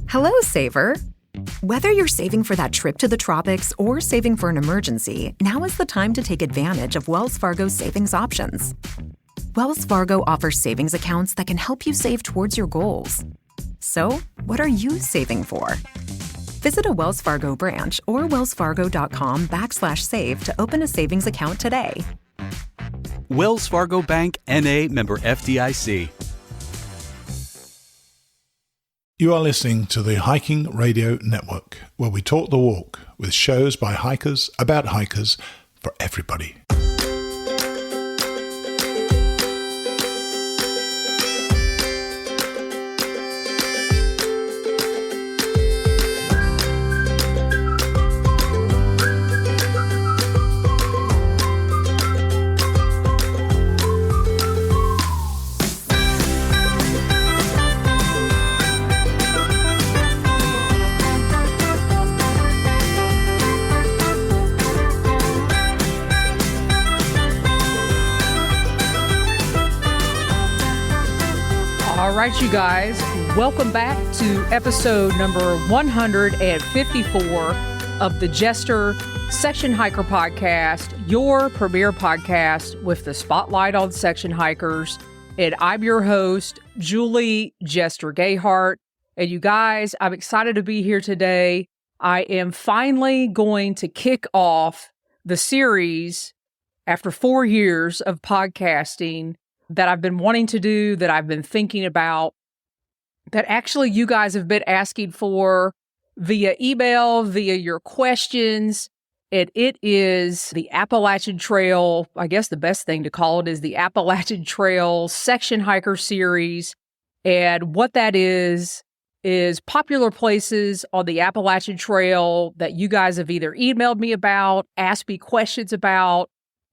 Hello, saver. Whether you're saving for that trip to the tropics or saving for an emergency, now is the time to take advantage of Wells Fargo's savings options. Wells Fargo offers savings accounts that can help you save towards your goals. So, what are you saving for? Visit a Wells Fargo branch or wellsfargo.com/save to open a savings account today. Wells Fargo Bank, N.A., member FDIC. You are listening to the Hiking Radio Network, where we talk the walk with shows by hikers, about hikers, for everybody. All right, you guys, welcome back to episode number 154 of the Jester Section Hiker Podcast, your premier podcast with the spotlight on section hikers. And I'm your host, Julie Jester Gayheart. And you guys, I'm excited to be here today. I am finally going to kick off the series after 4 years of podcasting that I've been wanting to do, that I've been thinking about, that actually you guys have been asking for via email, via your questions. And it is the Appalachian Trail. I guess the best thing to call it is the Appalachian Trail Section Hiker Series. And what that is popular places on the Appalachian Trail that you guys have either emailed me about, asked me questions about.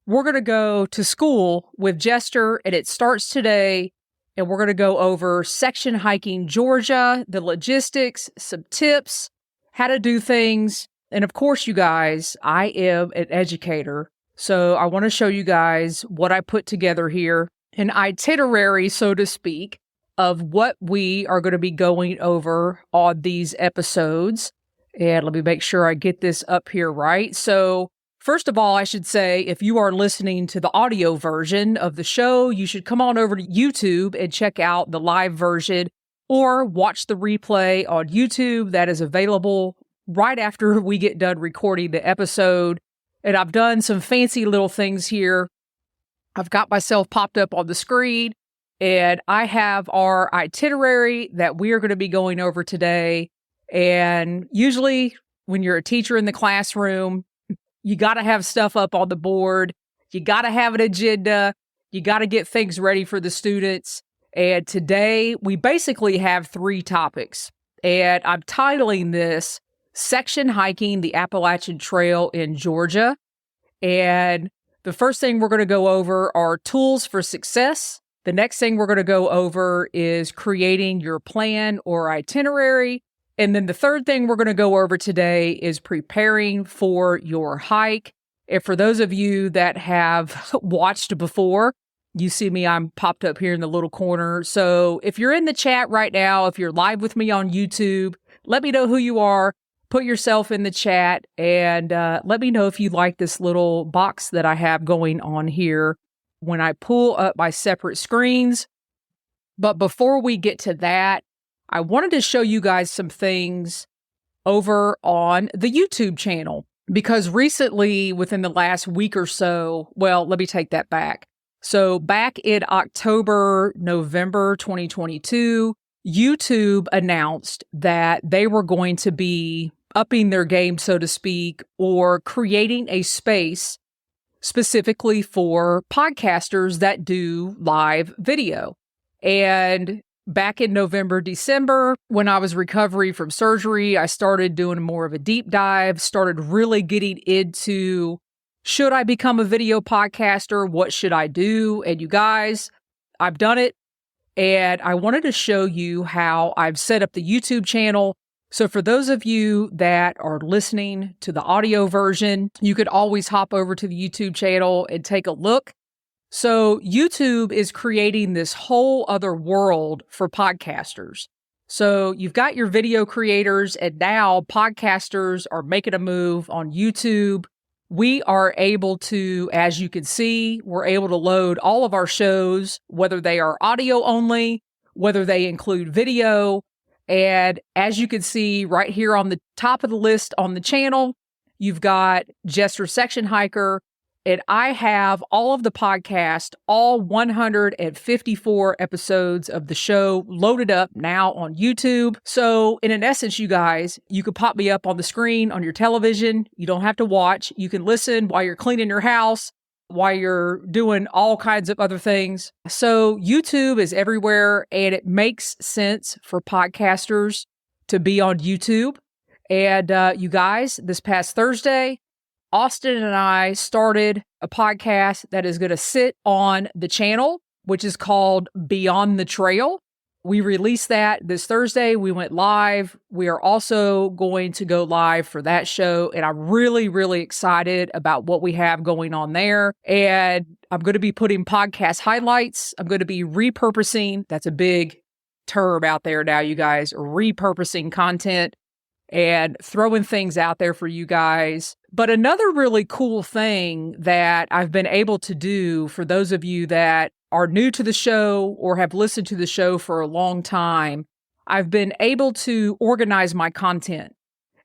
We're going to go to school with Jester, and it starts today, and we're going to go over section hiking Georgia, the logistics, some tips, how to do things. And of course, you guys, I am an educator, so I want to show you guys what I put together here, an itinerary, so to speak, of what we are going to be going over on these episodes. And let me make sure I get this up here right. So first of all, I should say, if you are listening to the audio version of the show, you should come on over to YouTube and check out the live version or watch the replay on YouTube. That is available right after we get done recording the episode. And I've done some fancy little things here. I've got myself popped up on the screen, and I have our itinerary that we are going to be going over today. And usually when you're a teacher in the classroom, you got to have stuff up on the board. You got to have an agenda. You got to get things ready for the students. And today we basically have 3 topics. And I'm titling this Section Hiking the Appalachian Trail in Georgia. And the first thing we're going to go over are tools for success. The next thing we're going to go over is creating your plan or itinerary. And then the third thing we're going to go over today is preparing for your hike. And for those of you that have watched before, you see me, I'm popped up here in the little corner. So if you're in the chat right now, if you're live with me on YouTube, let me know who you are. Put yourself in the chat and let me know if you like this little box that I have going on here when I pull up my separate screens. But before we get to that, I wanted to show you guys some things over on the YouTube channel, because recently, within the last week or so, well, let me take that back. So back in November 2022, YouTube announced that they were going to be upping their game, so to speak, or creating a space specifically for podcasters that do live video. And back in November, December, when I was recovering from surgery, I started doing more of a deep dive, started really getting into, should I become a video podcaster? What should I do? And you guys, I've done it. And I wanted to show you how I've set up the YouTube channel. So for those of you that are listening to the audio version, you could always hop over to the YouTube channel and take a look. So YouTube is creating this whole other world for podcasters. So you've got your video creators, and now podcasters are making a move on YouTube. We are able to, as you can see, we're able to load all of our shows, whether they are audio only, whether they include video. And as you can see right here on the top of the list on the channel, you've got Jester Section Hiker, and I have all of the podcast, all 154 episodes of the show loaded up now on YouTube. So in essence, you guys, you could pop me up on the screen on your television. You don't have to watch. You can listen while you're cleaning your house, while you're doing all kinds of other things. So YouTube is everywhere, and it makes sense for podcasters to be on YouTube. And you guys, this past Thursday, Austin and I started a podcast that is going to sit on the channel, which is called Beyond the Trail. We released that this Thursday. We went live. We are also going to go live for that show. And I'm really, really excited about what we have going on there. And I'm going to be putting podcast highlights. I'm going to be repurposing. That's a big term out there now, you guys, repurposing content and throwing things out there for you guys. But another really cool thing that I've been able to do for those of you that are new to the show or have listened to the show for a long time, I've been able to organize my content.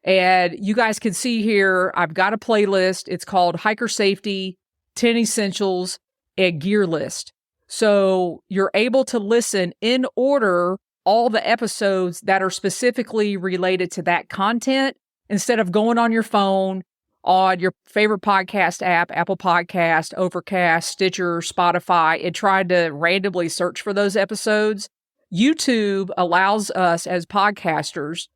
And you guys can see here, I've got a playlist. It's called Hiker Safety, 10 Essentials, and Gear List. So you're able to listen in order all the episodes that are specifically related to that content instead of going on your phone, on your favorite podcast app, Apple Podcast, Overcast, Stitcher, Spotify, and trying to randomly search for those episodes. YouTube allows us as podcasters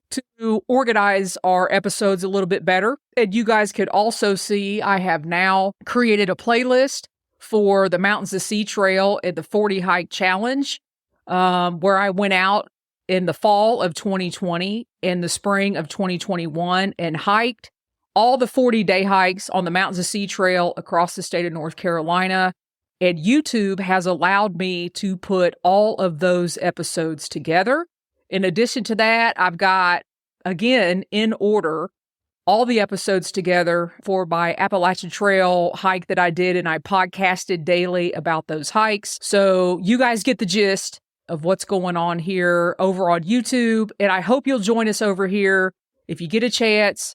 to organize our episodes a little bit better. And you guys could also see I have now created a playlist for the Mountains to Sea Trail and the 40 Hike Challenge, where I went out in the fall of 2020 and the spring of 2021 and hiked all the 40-day hikes on the Mountains to Sea Trail across the state of North Carolina. And YouTube has allowed me to put all of those episodes together. In addition to that, I've got, again, in order, all the episodes together for my Appalachian Trail hike that I did, and I podcasted daily about those hikes. So you guys get the gist of what's going on here over on YouTube, and I hope you'll join us over here. If you get a chance,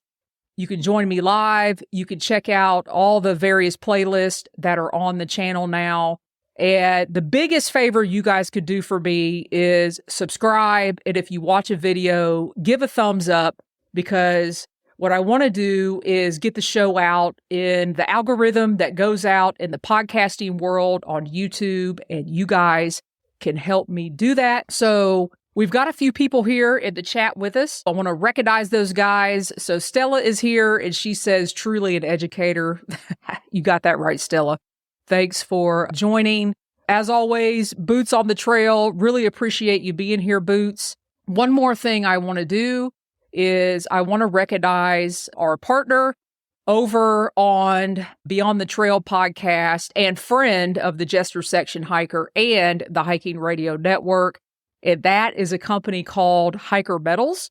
you can join me live. You can check out all the various playlists that are on the channel now. And the biggest favor you guys could do for me is subscribe. And if you watch a video, give a thumbs up, because what I want to do is get the show out in the algorithm that goes out in the podcasting world on YouTube, and you guys can help me do that. So we've got a few people here in the chat with us. I want to recognize those guys. So Stella is here, and she says, truly an educator. You got that right, Stella. Thanks for joining. As always, Boots on the Trail. Really appreciate you being here, Boots. One more thing I want to do is I want to recognize our partner over on Beyond the Trail podcast and friend of the Jester Section Hiker and the Hiking Radio Network. And that is a company called Hiker Metals.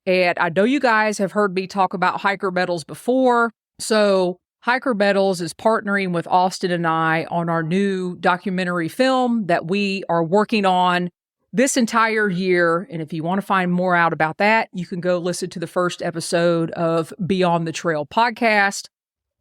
And I know you guys have heard me talk about Hiker Metals before. So Hiker Metals is partnering with Austin and I on our new documentary film that we are working on this entire year. And if you want to find more out about that, you can go listen to the first episode of Beyond the Trail podcast.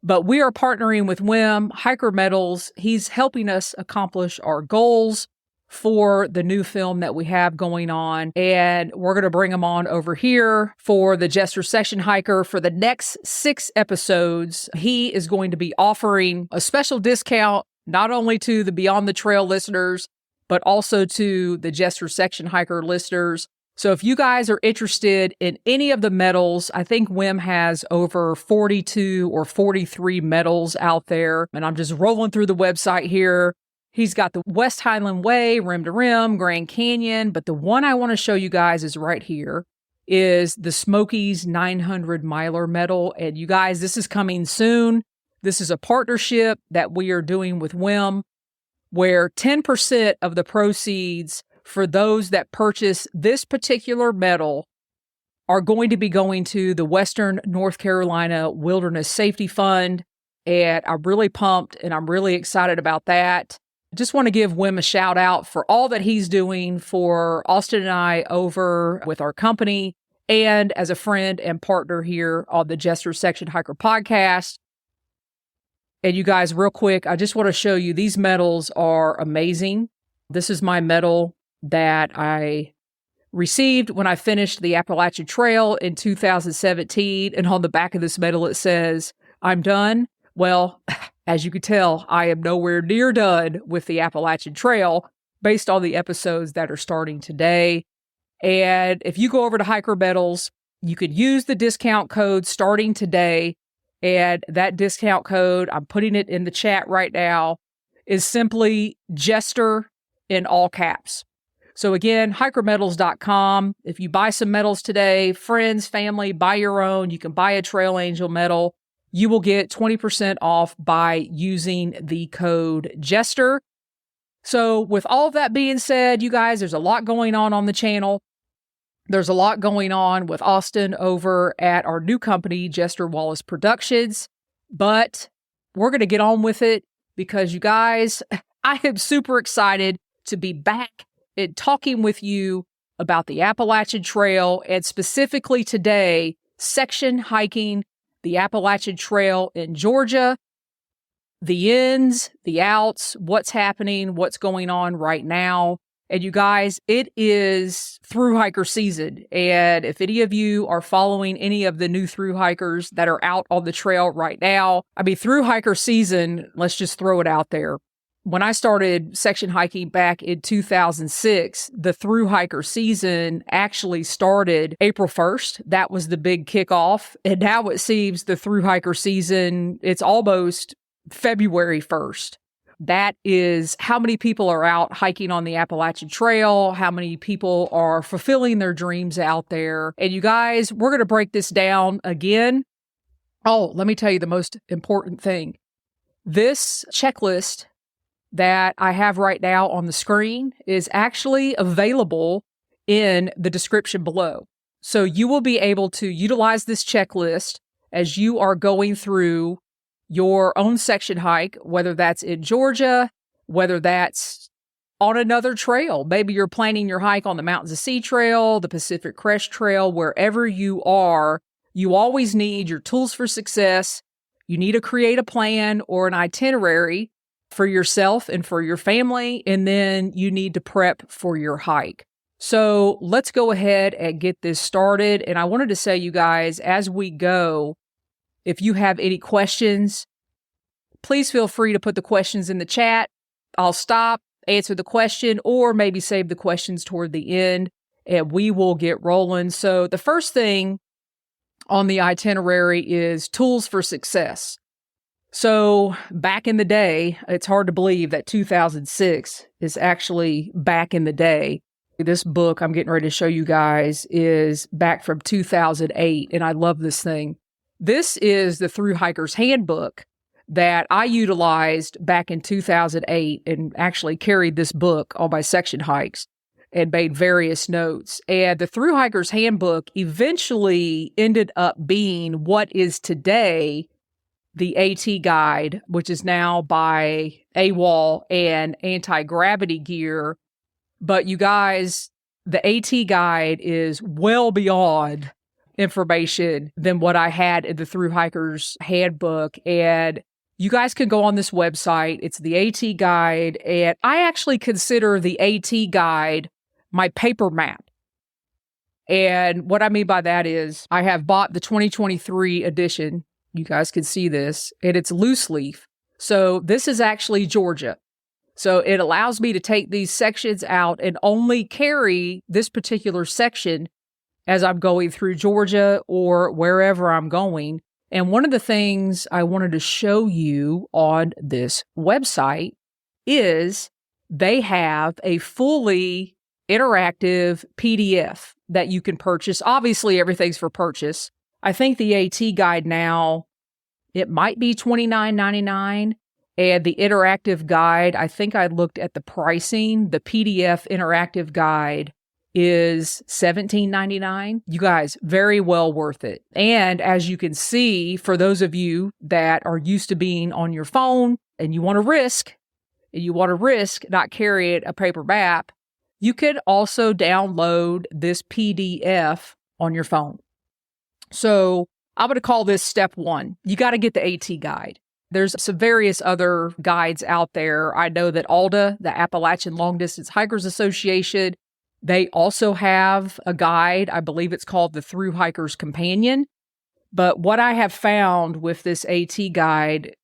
But we are partnering with Wim, Hiker Metals. He's helping us accomplish our goals for the new film that we have going on. And we're going to bring him on over here for the Jester Section Hiker. For the next 6 episodes, he is going to be offering a special discount, not only to the Beyond the Trail listeners, but also to the Jester Section Hiker listeners. So if you guys are interested in any of the metals, I think Wim has over 42 or 43 metals out there. And I'm just rolling through the website here. He's got the West Highland Way, Rim to Rim, Grand Canyon. But the one I want to show you guys is right here, is the Smokies 900 miler medal. And you guys, this is coming soon. This is a partnership that we are doing with Wim, where 10% of the proceeds for those that purchase this particular medal are going to be going to the Western North Carolina Wilderness Safety Fund. And I'm really pumped and I'm really excited about that. Just want to give Wim a shout out for all that he's doing for Austin and I over with our company and as a friend and partner here on the Jester Section Hiker podcast. And you guys, real quick, I just want to show you, these medals are amazing. This is my medal that I received when I finished the Appalachian Trail in 2017. And on the back of this medal, it says, "I'm done." Well, as you can tell, I am nowhere near done with the Appalachian Trail based on the episodes that are starting today. And if you go over to Hiker Medals, you could use the discount code starting today. And that discount code, I'm putting it in the chat right now, is simply Jester in all caps. So again, hikermedals.com. If you buy some medals today, friends, family, buy your own. You can buy a Trail Angel medal. You will get 20% off by using the code Jester. So with all of that being said, you guys, there's a lot going on the channel. There's a lot going on with Austin over at our new company, Jester Wallace Productions. But we're going to get on with it because, you guys, I am super excited to be back and talking with you about the Appalachian Trail, and specifically today, section hiking the Appalachian Trail in Georgia, the ins, the outs, what's happening, what's going on right now. And you guys, it is thru hiker season. And if any of you are following any of the new thru hikers that are out on the trail right now, I mean, thru hiker season, let's just throw it out there. When I started section hiking back in 2006, the thru hiker season actually started April 1st. That was the big kickoff. And now it seems the thru hiker season, it's almost February 1st. That is how many people are out hiking on the Appalachian Trail, how many people are fulfilling their dreams out there. And you guys, we're going to break this down again. Oh, let me tell you the most important thing. This checklist that I have right now on the screen is actually available in the description below. So you will be able to utilize this checklist as you are going through your own section hike, whether that's in Georgia, whether that's on another trail. Maybe you're planning your hike on the Mountains of Sea Trail, the Pacific Crest Trail, wherever you are. You always need your tools for success. You need to create a plan or an itinerary for yourself and for your family, and then you need to prep for your hike. So let's go ahead and get this started. And I wanted to say, you guys, as we go, if you have any questions, please feel free to put the questions in the chat. I'll stop, answer the question, or maybe save the questions toward the end, and we will get rolling. So the first thing on the itinerary is tools for success. So back in the day, it's hard to believe that 2006 is actually back in the day. This book I'm getting ready to show you guys is back from 2008, and I love this thing. This is the Thru Hiker's Handbook that I utilized back in 2008 and actually carried this book on my section hikes and made various notes. And the Thru Hiker's Handbook eventually ended up being what is today the AT Guide, which is now by AWOL and Anti-Gravity Gear. But you guys, the AT Guide is well beyond information than what I had in the Thru Hiker's Handbook. And you guys can go on this website. It's the AT Guide. And I actually consider the AT Guide my paper map. And what I mean by that is I have bought the 2023 edition. You guys can see this, and it's loose leaf. So this is actually Georgia. So it allows me to take these sections out and only carry this particular section as I'm going through Georgia or wherever I'm going. And one of the things I wanted to show you on this website is they have a fully interactive PDF that you can purchase. Obviously, everything's for purchase. I think the AT Guide now, it might be $29.99. And the interactive guide, I think I looked at the pricing. The PDF interactive guide is $17.99. You guys, very well worth it. And as you can see, for those of you that are used to being on your phone and you want to risk not carrying a paper map, you could also download this PDF on your phone. So I'm going to call this step one. You got to get the AT guide. There's some various other guides out there. I know that ALDA, the Appalachian Long Distance Hikers Association, they also have a guide. I believe it's called the Thru Hiker's Companion. But what I have found with this AT guide,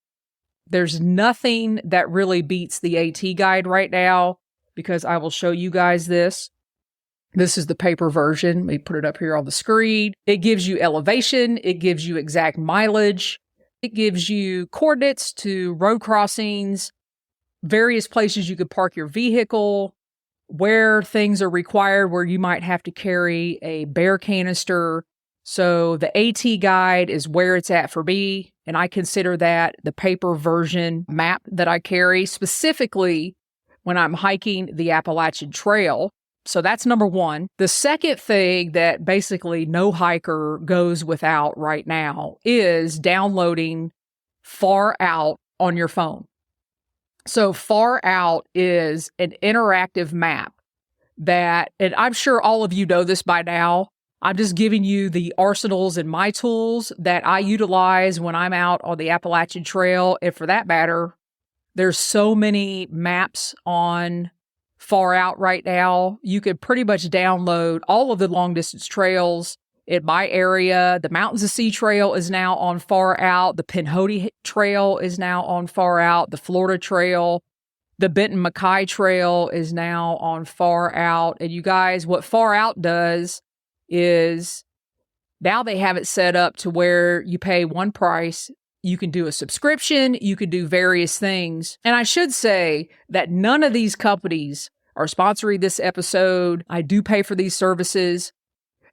there's nothing that really beats the AT guide right now, because I will show you guys this. This is the paper version. Let me put it up here on the screen. It gives you elevation. It gives you exact mileage. It gives you coordinates to road crossings, various places you could park your vehicle, where things are required, where you might have to carry a bear canister. So the AT guide is where it's at for me, and I consider that the paper version map that I carry, specifically when I'm hiking the Appalachian Trail. So that's number one. The second thing that basically no hiker goes without right now is downloading Far Out on your phone. So Far Out is an interactive map that, and I'm sure all of you know this by now, I'm just giving you the arsenals and my tools that I utilize when I'm out on the Appalachian Trail. And for that matter, there's so many maps on Far Out right now. You could pretty much download all of the long distance trails in my area. The Mountains to Sea Trail is now on Far Out. The Pinhoti Trail is now on Far Out. The Florida Trail, the Benton Mackay Trail is now on Far Out. And you guys, what Far Out does is now they have it set up to where you pay one price. You can do a subscription. You can do various things. And I should say that none of these companies are sponsoring this episode. I do pay for these services,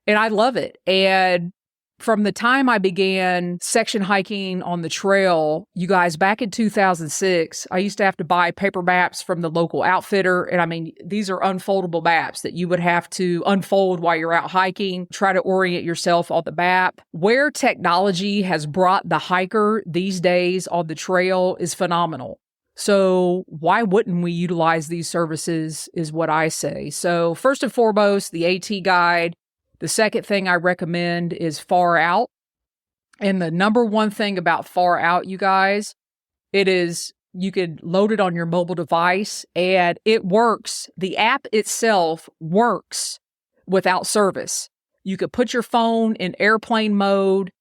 and I love it. And from the time I began section hiking on the trail, you guys, back in 2006, I used to have to buy paper maps from the local outfitter. And I mean, these are unfoldable maps that you would have to unfold while you're out hiking, try to orient yourself on the map. Where technology has brought the hiker these days on the trail is phenomenal. So why wouldn't we utilize these services is what I say. So first and foremost, the AT guide. The second thing I recommend is Far Out. And the number one thing about Far Out, you guys, it is you can load it on your mobile device and it works. The app itself works without service. You could put your phone in airplane mode.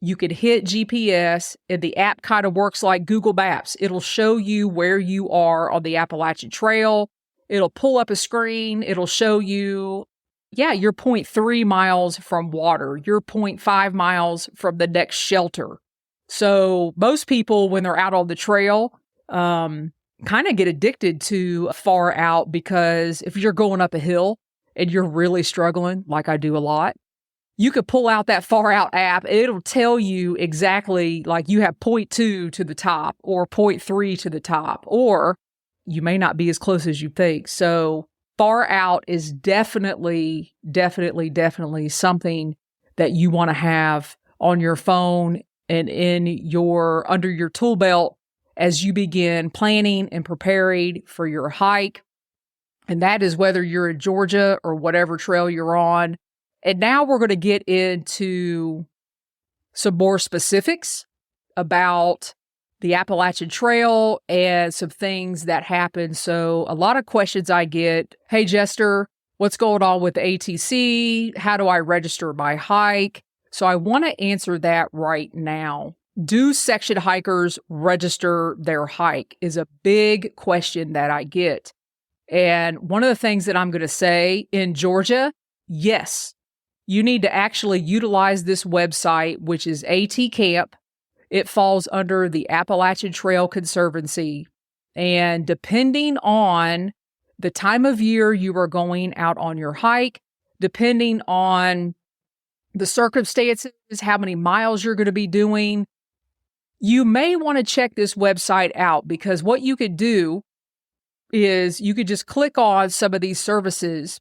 You could hit GPS, and the app kind of works like Google Maps. It'll show you where you are on the Appalachian Trail. It'll pull up a screen. It'll show you, you're 0.3 miles from water. You're 0.5 miles from the next shelter. So most people, when they're out on the trail, kind of get addicted to Far Out, because if you're going up a hill and you're really struggling, like I do a lot, you could pull out that Far Out app. It'll tell you exactly, like you have 0.2 to the top or 0.3 to the top, or you may not be as close as you think. So Far Out is definitely something that you want to have on your phone and under your tool belt as you begin planning and preparing for your hike. And that is whether you're in Georgia or whatever trail you're on. And now we're going to get into some more specifics about the Appalachian Trail and some things that happen. So a lot of questions I get, hey, Jester, what's going on with the ATC? How do I register my hike? So I want to answer that right now. Do section hikers register their hike is a big question that I get. And one of the things that I'm going to say in Georgia, yes, you need to actually utilize this website, which is AT Camp. It falls under the Appalachian Trail Conservancy. And depending on the time of year you are going out on your hike, depending on the circumstances, how many miles you're going to be doing, you may want to check this website out, because what you could do is you could just click on some of these services,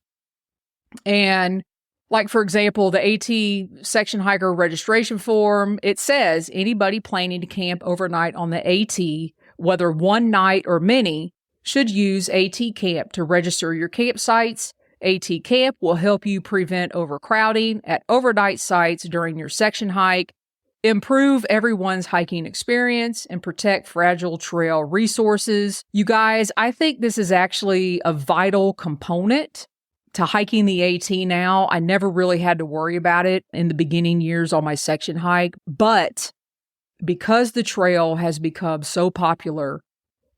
and like, for example, the AT section hiker registration form, it says anybody planning to camp overnight on the AT, whether one night or many, should use AT Camp to register your campsites. AT Camp will help you prevent overcrowding at overnight sites during your section hike, improve everyone's hiking experience, and protect fragile trail resources. You guys, I think this is actually a vital component to hiking the AT now. I never really had to worry about it in the beginning years on my section hike, but because the trail has become so popular,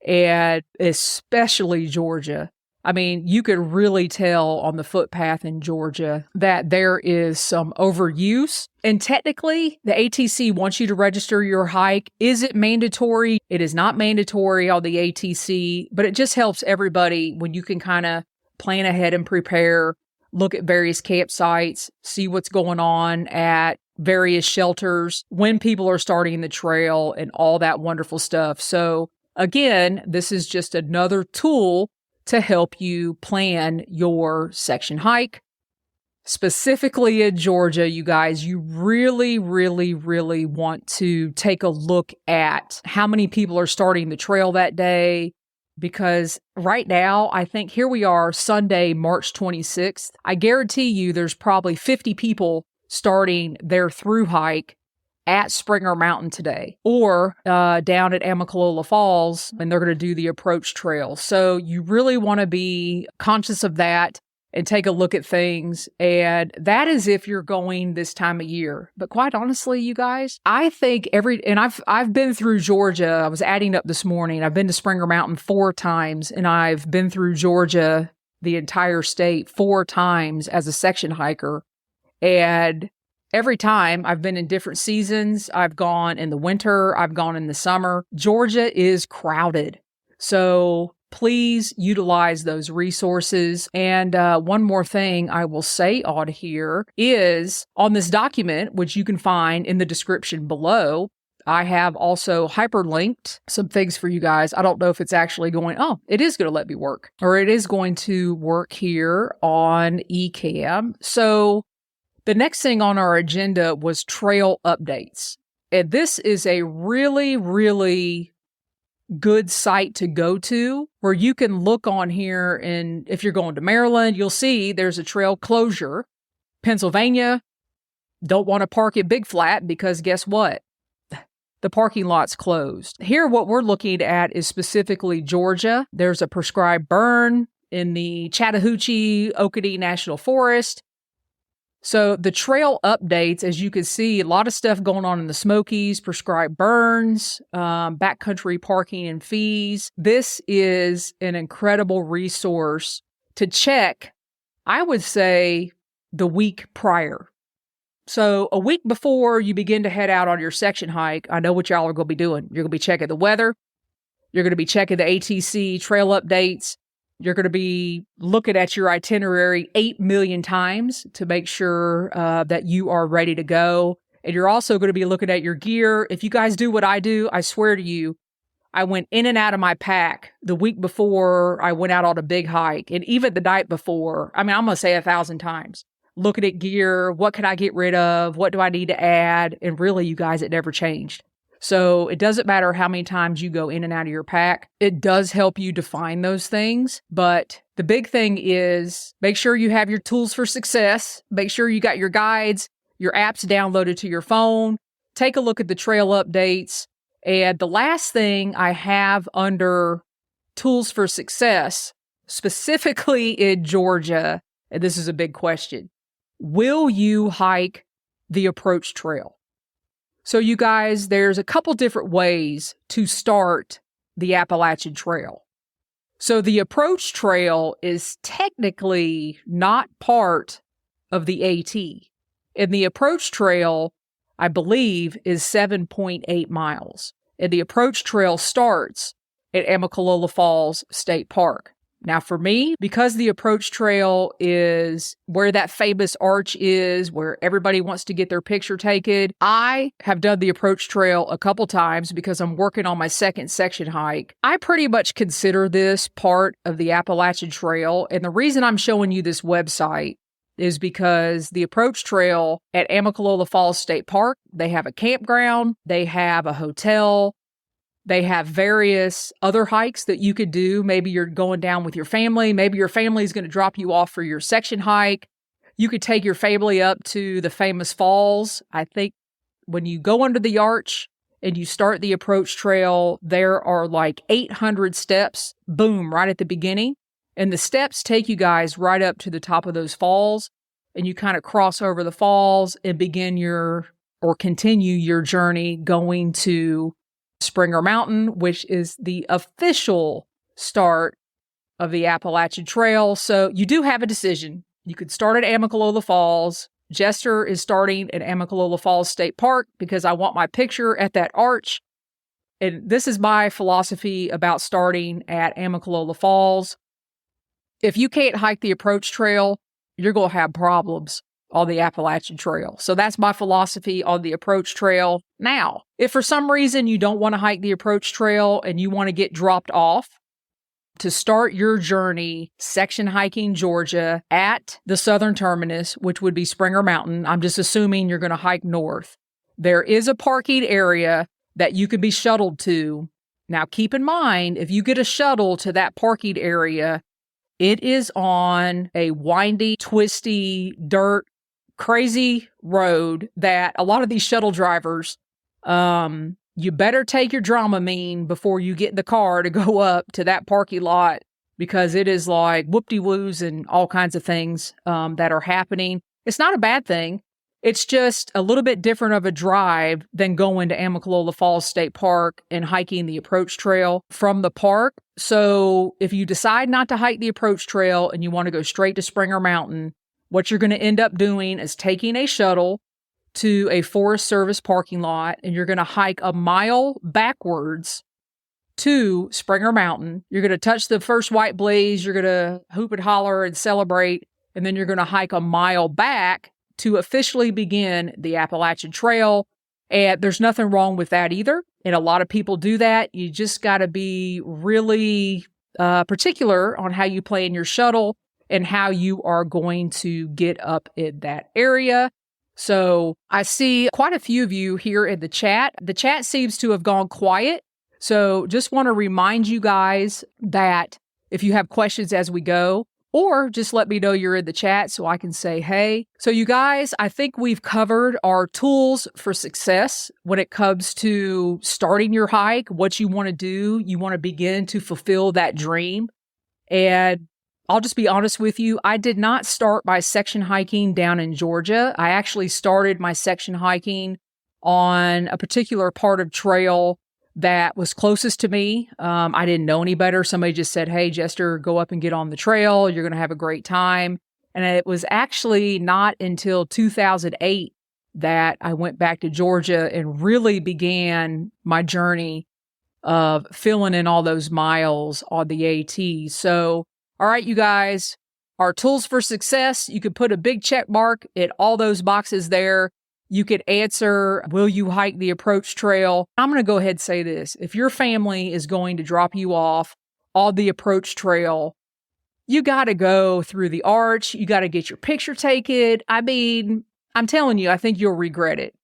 and especially Georgia, I mean, you could really tell on the footpath in Georgia that there is some overuse. And technically, the ATC wants you to register your hike. Is it mandatory? It is not mandatory on the ATC, but it just helps everybody when you can kind of plan ahead and prepare, look at various campsites, see what's going on at various shelters, when people are starting the trail, and all that wonderful stuff. So again, this is just another tool to help you plan your section hike. Specifically in Georgia, you guys, you really, really, really want to take a look at how many people are starting the trail that day. Because right now, I think here we are, Sunday, March 26th. I guarantee you there's probably 50 people starting their through hike at Springer Mountain today, or down at Amicalola Falls, and they're going to do the approach trail. So you really want to be conscious of that and take a look at things. And that is if you're going this time of year. But quite honestly, you guys, I think I've been through Georgia. I was adding up this morning. I've been to Springer Mountain 4 times, and I've been through Georgia, the entire state, 4 times as a section hiker. And every time I've been in different seasons. I've gone in the winter. I've gone in the summer. Georgia is crowded. So please utilize those resources. And one more thing I will say on here is on this document, which you can find in the description below, I have also hyperlinked some things for you guys. I don't know if it's actually it is going to let me work, or it is going to work here on Ecamm. So the next thing on our agenda was trail updates. And this is a really, really good site to go to, where you can look on here, and if you're going to Maryland, you'll see there's a trail closure. Pennsylvania, don't want to park at Big Flat because guess what? The parking lot's closed. Here, what we're looking at is specifically Georgia. There's a prescribed burn in the Chattahoochee-Oconee National Forest. So the trail updates, as you can see, a lot of stuff going on in the Smokies, prescribed burns, backcountry parking and fees. This is an incredible resource to check, I would say, the week prior. So a week before you begin to head out on your section hike, I know what y'all are going to be doing. You're going to be checking the weather. You're going to be checking the ATC trail updates. You're going to be looking at your itinerary 8 million times to make sure that you are ready to go. And you're also going to be looking at your gear. If you guys do what I do, I swear to you, I went in and out of my pack the week before I went out on a big hike. And even the night before, I'm going to say 1,000 times. Looking at gear, what can I get rid of? What do I need to add? And really, you guys, it never changed. So it doesn't matter how many times you go in and out of your pack. It does help you define those things. But the big thing is make sure you have your tools for success. Make sure you got your guides, your apps downloaded to your phone. Take a look at the trail updates. And the last thing I have under tools for success, specifically in Georgia, and this is a big question, will you hike the approach trail? So you guys, there's a couple different ways to start the Appalachian Trail. So the approach trail is technically not part of the AT. And the approach trail, I believe, is 7.8 miles. And the approach trail starts at Amicalola Falls State Park. Now for me, because the approach trail is where that famous arch is, where everybody wants to get their picture taken, I have done the approach trail a couple times because I'm working on my second section hike. I pretty much consider this part of the Appalachian Trail. And the reason I'm showing you this website is because the approach trail at Amicalola Falls State Park, they have a campground, they have a hotel, they have various other hikes that you could do. Maybe you're going down with your family. Maybe your family is going to drop you off for your section hike. You could take your family up to the famous falls. I think when you go under the arch and you start the approach trail, there are like 800 steps, boom, right at the beginning. And the steps take you guys right up to the top of those falls. And you kind of cross over the falls and continue your journey going to Springer Mountain, which is the official start of the Appalachian Trail. So you do have a decision. You could start at Amicalola Falls. Jester is starting at Amicalola Falls State Park because I want my picture at that arch. And this is my philosophy about starting at Amicalola Falls. If you can't hike the approach trail, you're going to have problems on the Appalachian Trail. So that's my philosophy on the approach trail. Now, if for some reason you don't want to hike the approach trail and you want to get dropped off to start your journey section hiking Georgia at the southern terminus, which would be Springer Mountain, I'm just assuming you're going to hike north. There is a parking area that you can be shuttled to. Now, keep in mind, if you get a shuttle to that parking area, it is on a windy, twisty, dirt, crazy road that a lot of these shuttle drivers, you better take your Dramamine before you get in the car to go up to that parking lot because it is like whoop-de-woos and all kinds of things that are happening. It's not a bad thing. It's just a little bit different of a drive than going to Amicalola Falls State Park and hiking the approach trail from the park. So if you decide not to hike the approach trail and you want to go straight to Springer Mountain, what you're going to end up doing is taking a shuttle to a Forest Service parking lot, and you're going to hike a mile backwards to Springer Mountain. You're going to touch the first white blaze, you're going to hoop and holler and celebrate, and then you're going to hike a mile back to officially begin the Appalachian Trail. And there's nothing wrong with that either. And a lot of people do that. You just got to be really particular on how you plan your shuttle and how you are going to get up in that area. So I see quite a few of you here in the chat. The chat seems to have gone quiet. So just want to remind you guys that if you have questions as we go, or just let me know you're in the chat so I can say, hey. So you guys, I think we've covered our tools for success when it comes to starting your hike, what you want to do. You want to begin to fulfill that dream. And I'll just be honest with you. I did not start my section hiking down in Georgia. I actually started my section hiking on a particular part of trail that was closest to me. I didn't know any better. Somebody just said, hey, Jester, go up and get on the trail. You're going to have a great time. And it was actually not until 2008 that I went back to Georgia and really began my journey of filling in all those miles on the AT. So, all right, you guys, our tools for success, you could put a big check mark at all those boxes there. You could answer, will you hike the approach trail? I'm going to go ahead and say this. If your family is going to drop you off on the approach trail, you got to go through the arch. You got to get your picture taken. I mean, I'm telling you, I think you'll regret it.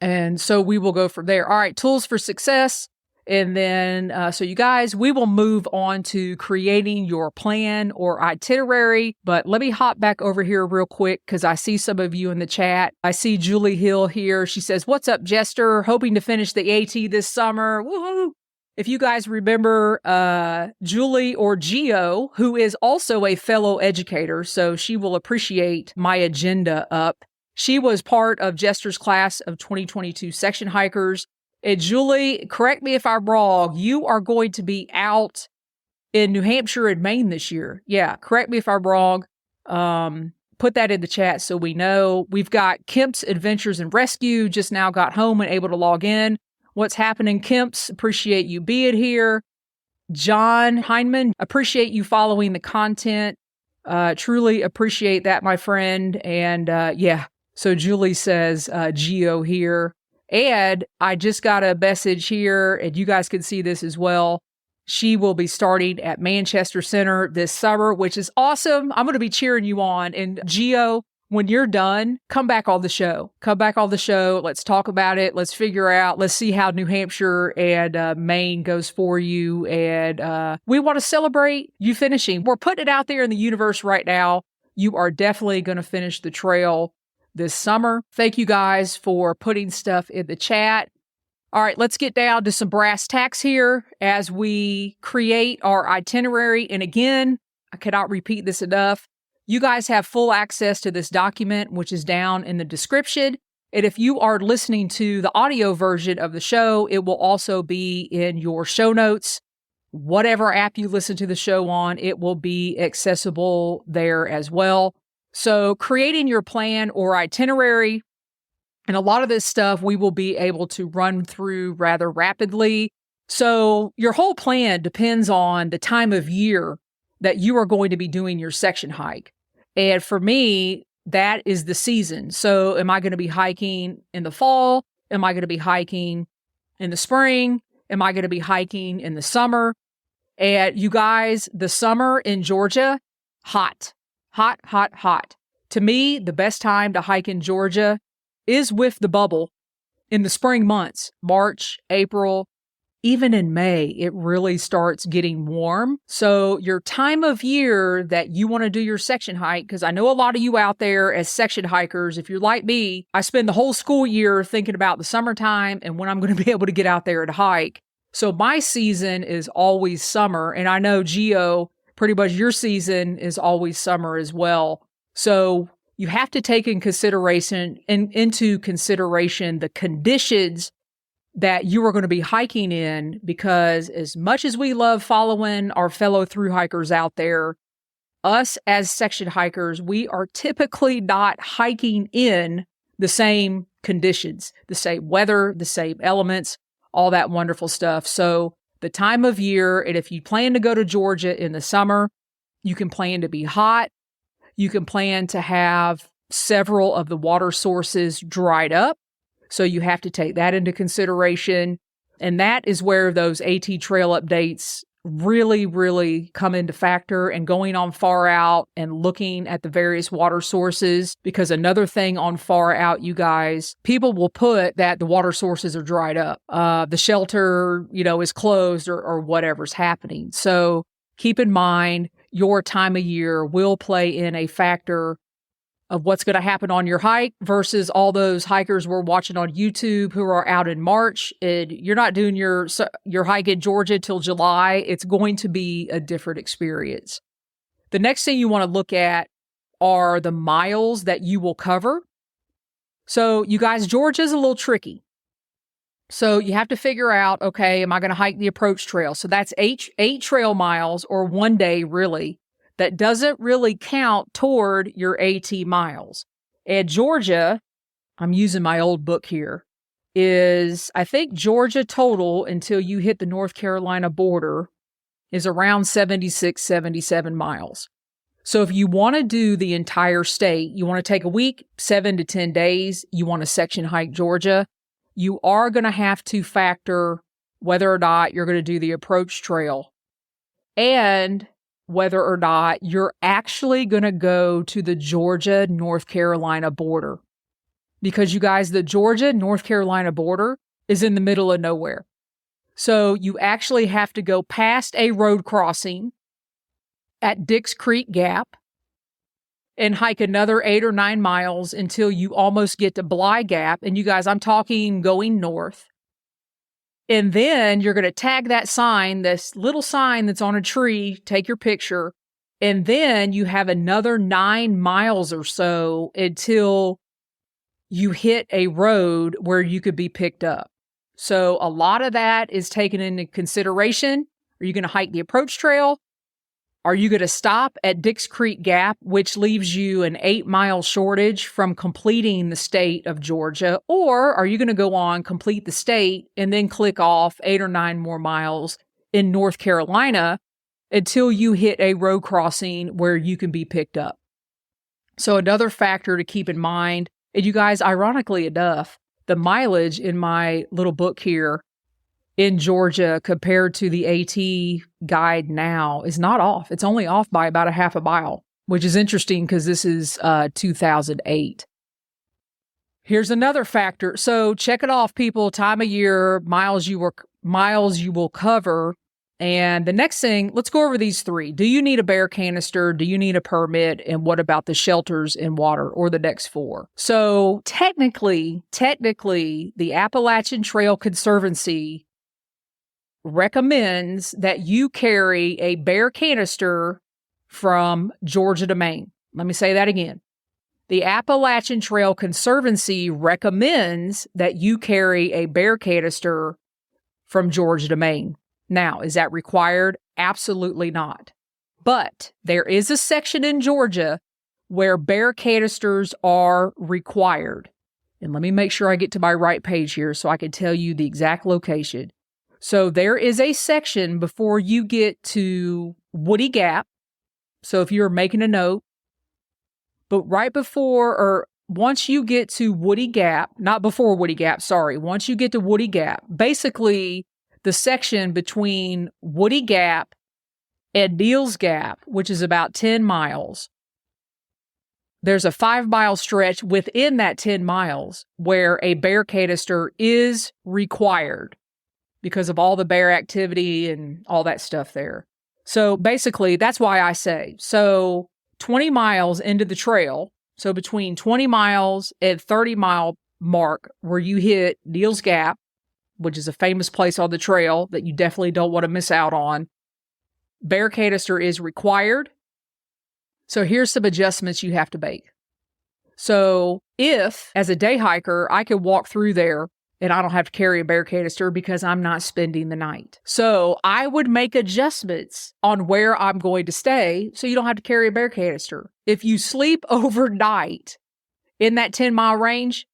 And so we will go from there. All right, tools for success. And then, so you guys, we will move on to creating your plan or itinerary. But let me hop back over here real quick because I see some of you in the chat. I see Julie Hill here. She says, what's up, Jester? Hoping to finish the AT this summer. Woohoo! If you guys remember Julie or Geo, who is also a fellow educator, so she will appreciate my agenda up. She was part of Jester's class of 2022 section hikers. And Julie, correct me if I'm wrong, you are going to be out in New Hampshire and Maine this year. Yeah, correct me if I'm wrong. Put that in the chat so we know. We've got Kemp's Adventures and Rescue, just now got home and able to log in. What's happening, Kemp's? Appreciate you being here. John Heineman, appreciate you following the content. Truly appreciate that, my friend. And so Julie says, Geo here. And I just got a message here, and you guys can see this as well. She will be starting at Manchester Center this summer, which is awesome. I'm going to be cheering you on. And Geo, when you're done, come back on the show. Come back on the show. Let's talk about it. Let's figure out. Let's see how New Hampshire and Maine goes for you. And we want to celebrate you finishing. We're putting it out there in the universe right now. You are definitely going to finish the trail this summer. Thank you guys for putting stuff in the chat. All right, let's get down to some brass tacks here as we create our itinerary. And again, I cannot repeat this enough. You guys have full access to this document, which is down in the description. And if you are listening to the audio version of the show, it will also be in your show notes. Whatever app you listen to the show on, it will be accessible there as well. So creating your plan or itinerary, and a lot of this stuff we will be able to run through rather rapidly. So your whole plan depends on the time of year that you are going to be doing your section hike. And for me, that is the season. So am I going to be hiking in the fall? Am I going to be hiking in the spring? Am I going to be hiking in the summer? And you guys, the summer in Georgia, hot, hot, hot, hot. To me, the best time to hike in Georgia is with the bubble in the spring months, March, April, even in May, it really starts getting warm. So your time of year that you want to do your section hike, because I know a lot of you out there as section hikers, if you're like me, I spend the whole school year thinking about the summertime and when I'm going to be able to get out there and hike. So my season is always summer. And I know, Geo, pretty much your season is always summer as well. So you have to take into consideration the conditions that you are going to be hiking in, because as much as we love following our fellow thru hikers out there, us as section hikers, we are typically not hiking in the same conditions, the same weather, the same elements, all that wonderful stuff. So the time of year, and if you plan to go to Georgia in the summer, you can plan to be hot. You can plan to have several of the water sources dried up. So you have to take that into consideration. And that is where those AT trail updates really, really come into factor, and going on far out and looking at the various water sources. Because another thing on far out, you guys, people will put that the water sources are dried up. The shelter, is closed or whatever's happening. So keep in mind, your time of year will play in a factor of what's going to happen on your hike versus all those hikers we're watching on YouTube who are out in March, and you're not doing your hike in Georgia till July. It's going to be a different experience. The next thing you want to look at are the miles that you will cover. So you guys, Georgia's a little tricky. So you have to figure out, okay, am I going to hike the approach trail? So that's eight trail miles, or 1 day really. That doesn't really count toward your AT miles. And Georgia, I'm using my old book here, is, I think Georgia total until you hit the North Carolina border is around 76, 77 miles. So if you want to do the entire state, you want to take a week, 7 to 10 days, you want to section hike Georgia, you are going to have to factor whether or not you're going to do the approach trail and whether or not you're actually going to go to the Georgia-North Carolina border. Because you guys, the Georgia-North Carolina border is in the middle of nowhere. So you actually have to go past a road crossing at Dix Creek Gap and hike another 8 or 9 miles until you almost get to Bly Gap. And you guys, I'm talking going north. And then you're going to tag that sign, this little sign that's on a tree, take your picture. And then you have another 9 miles or so until you hit a road where you could be picked up. So a lot of that is taken into consideration. Are you going to hike the approach trail? Are you going to stop at Dix Creek Gap, which leaves you an 8-mile shortage from completing the state of Georgia? Or are you going to go on, complete the state, and then click off 8 or 9 more miles in North Carolina until you hit a road crossing where you can be picked up. So another factor to keep in mind, and you guys, ironically enough, the mileage in my little book here in Georgia compared to the AT guide now is not off. It's only off by about a half a mile, which is interesting because this is 2008. Here's another factor. So check it off, people. Time of year, miles you will cover. And the next thing, let's go over these three. Do you need a bear canister? Do you need a permit? And what about the shelters and water, or the next four? So technically, the Appalachian Trail Conservancy recommends that you carry a bear canister from Georgia to Maine. Let me say that again. The Appalachian Trail Conservancy recommends that you carry a bear canister from Georgia to Maine. Now, is that required? Absolutely not. But there is a section in Georgia where bear canisters are required. And let me make sure I get to my right page here so I can tell you the exact location. So there is a section before you get to Woody Gap. So if you're making a note, but right before, or once you get to Woody Gap, not before Woody Gap, sorry, once you get to Woody Gap, basically the section between Woody Gap and Neal's Gap, which is about 10 miles, there's a 5-mile stretch within that 10 miles where a bear canister is required because of all the bear activity and all that stuff there. So basically, that's why I say, so 20 miles into the trail, so between 20 miles and 30-mile mark where you hit Neal's Gap, which is a famous place on the trail that you definitely don't want to miss out on, bear canister is required. So here's some adjustments you have to make. So if, as a day hiker, I can walk through there and I don't have to carry a bear canister because I'm not spending the night. So I would make adjustments on where I'm going to stay so you don't have to carry a bear canister. If you sleep overnight in that 10-mile range,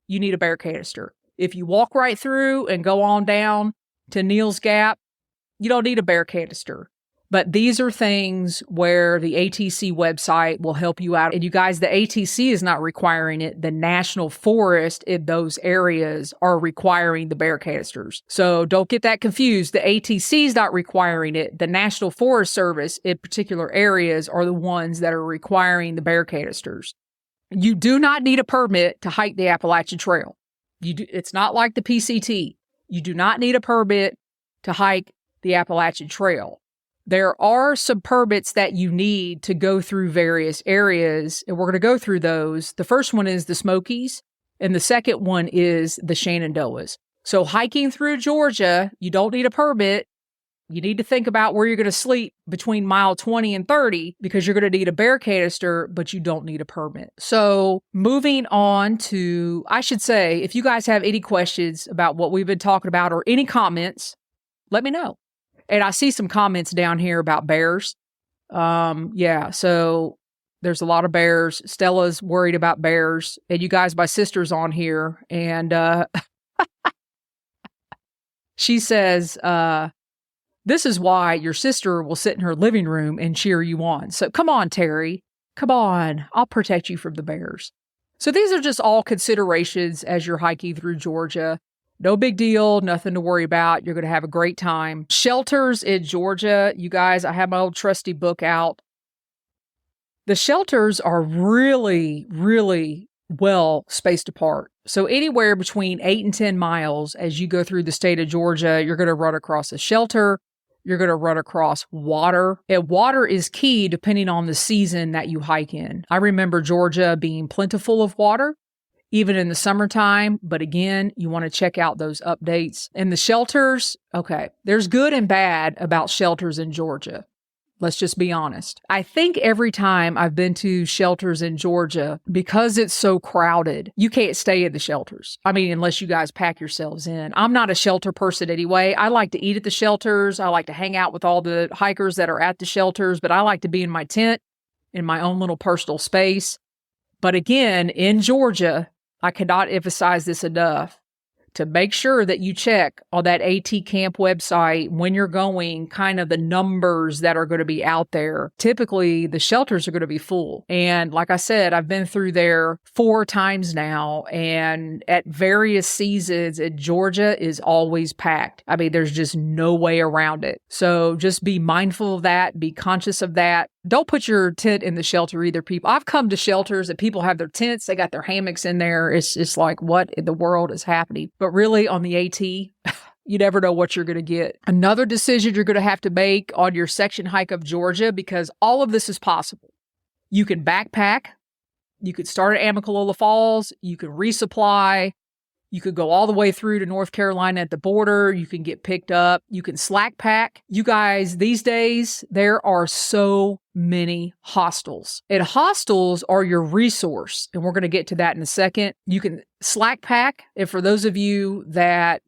you need a bear canister. If you walk right through and go on down to Neal's Gap, you don't need a bear canister. But these are things where the ATC website will help you out. And you guys, the ATC is not requiring it. The National Forest in those areas are requiring the bear canisters. So don't get that confused. The ATC is not requiring it. The National Forest Service in particular areas are the ones that are requiring the bear canisters. You do not need a permit to hike the Appalachian Trail. It's not like the PCT. You do not need a permit to hike the Appalachian Trail. There are some permits that you need to go through various areas, and we're going to go through those. The first one is the Smokies, and the second one is the Shenandoahs. So hiking through Georgia, you don't need a permit. You need to think about where you're going to sleep between mile 20 and 30 because you're going to need a bear canister, but you don't need a permit. So moving on to, I should say, if you guys have any questions about what we've been talking about or any comments, let me know. And I see some comments down here about bears. So there's a lot of bears. Stella's worried about bears. And you guys, my sister's on here. And she says, this is why your sister will sit in her living room and cheer you on. So come on, Terry. Come on. I'll protect you from the bears. So these are just all considerations as you're hiking through Georgia. No big deal, nothing to worry about. You're going to have a great time. Shelters in Georgia. You guys, I have my old trusty book out. The shelters are really, really well spaced apart. So anywhere between 8 and 10 miles as you go through the state of Georgia, you're going to run across a shelter. You're going to run across water. And water is key depending on the season that you hike in. I remember Georgia being plentiful of water, even in the summertime. But again, you want to check out those updates. And the shelters, okay, there's good and bad about shelters in Georgia. Let's just be honest. I think every time I've been to shelters in Georgia, because it's so crowded, you can't stay in the shelters. I mean, unless you guys pack yourselves in. I'm not a shelter person anyway. I like to eat at the shelters. I like to hang out with all the hikers that are at the shelters, but I like to be in my tent, in my own little personal space. But again, in Georgia, I cannot emphasize this enough. to make sure that you check on that AT Camp website when you're going, kind of the numbers that are going to be out there. Typically, the shelters are going to be full. And like I said, I've been through there 4 times now, and at various seasons in Georgia is always packed. I mean, there's just no way around it. So just be mindful of that, be conscious of that. Don't put your tent in the shelter either, people. I've come to shelters and people have their tents, they got their hammocks in there. It's just like, what in the world is happening? But really, on the AT, you never know what you're going to get. Another decision you're going to have to make on your section hike of Georgia, because all of this is possible. You can backpack. You could start at Amicalola Falls. You can resupply. You could go all the way through to North Carolina at the border. You can get picked up. You can slack pack. You guys, these days, there are so many hostels. And hostels are your resource. And we're going to get to that in a second. You can slack pack. And for those of you that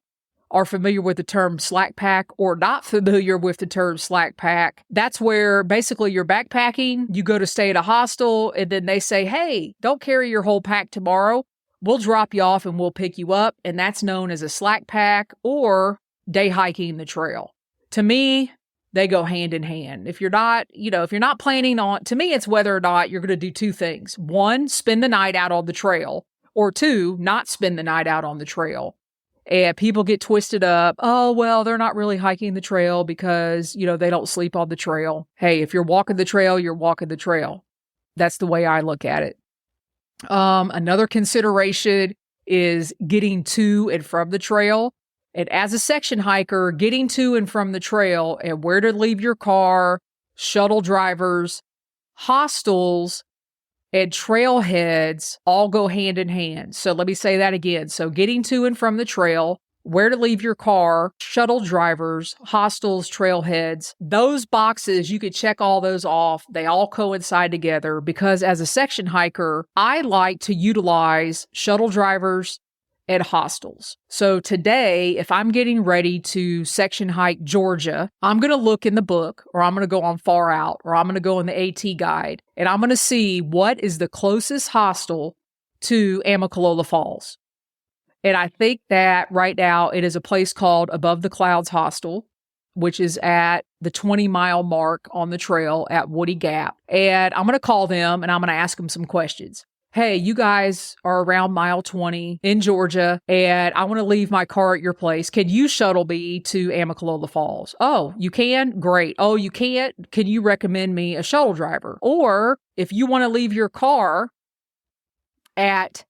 are familiar with the term slack pack or not familiar with the term slack pack, that's where basically you're backpacking. You go to stay at a hostel and then they say, hey, don't carry your whole pack tomorrow. We'll drop you off and we'll pick you up. And that's known as a slack pack or day hiking the trail. To me, they go hand in hand. If you're not planning on, to me, it's whether or not you're going to do 2 things. 1, spend the night out on the trail, or 2, not spend the night out on the trail. And people get twisted up. Oh, well, they're not really hiking the trail because, they don't sleep on the trail. Hey, if you're walking the trail, you're walking the trail. That's the way I look at it. Another consideration is getting to and from the trail. And as a section hiker, getting to and from the trail and where to leave your car, shuttle drivers, hostels, and trailheads all go hand in hand. So let me say that again. So getting to and from the trail, where to leave your car, shuttle drivers, hostels, trailheads, those boxes, you could check all those off. They all coincide together because as a section hiker, I like to utilize shuttle drivers and hostels. So today, if I'm getting ready to section hike Georgia, I'm going to look in the book, or I'm going to go on Far Out, or I'm going to go in the AT guide, and I'm going to see what is the closest hostel to Amicalola Falls. And I think that right now it is a place called Above the Clouds Hostel, which is at the 20-mile mark on the trail at Woody Gap. And I'm going to call them and I'm going to ask them some questions. Hey, you guys are around mile 20 in Georgia, and I want to leave my car at your place. Can you shuttle me to Amicalola Falls? Oh, you can? Great. Oh, you can't? Can you recommend me a shuttle driver? Or if you want to leave your car at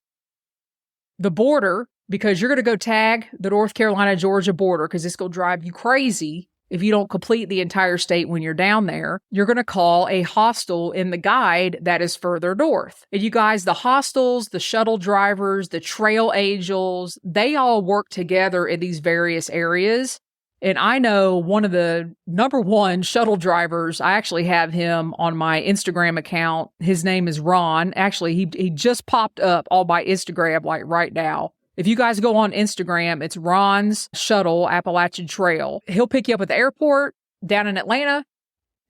the border, because you're going to go tag the North Carolina-Georgia border, because it's going to drive you crazy if you don't complete the entire state when you're down there, you're going to call a hostel in the guide that is further north. And you guys, the hostels, the shuttle drivers, the trail angels, they all work together in these various areas. And I know one of the number 1 shuttle drivers, I actually have him on my Instagram account. His name is Ron. Actually, he just popped up on my Instagram like right now. If you guys go on Instagram, it's Ron's Shuttle Appalachian Trail. He'll pick you up at the airport down in Atlanta.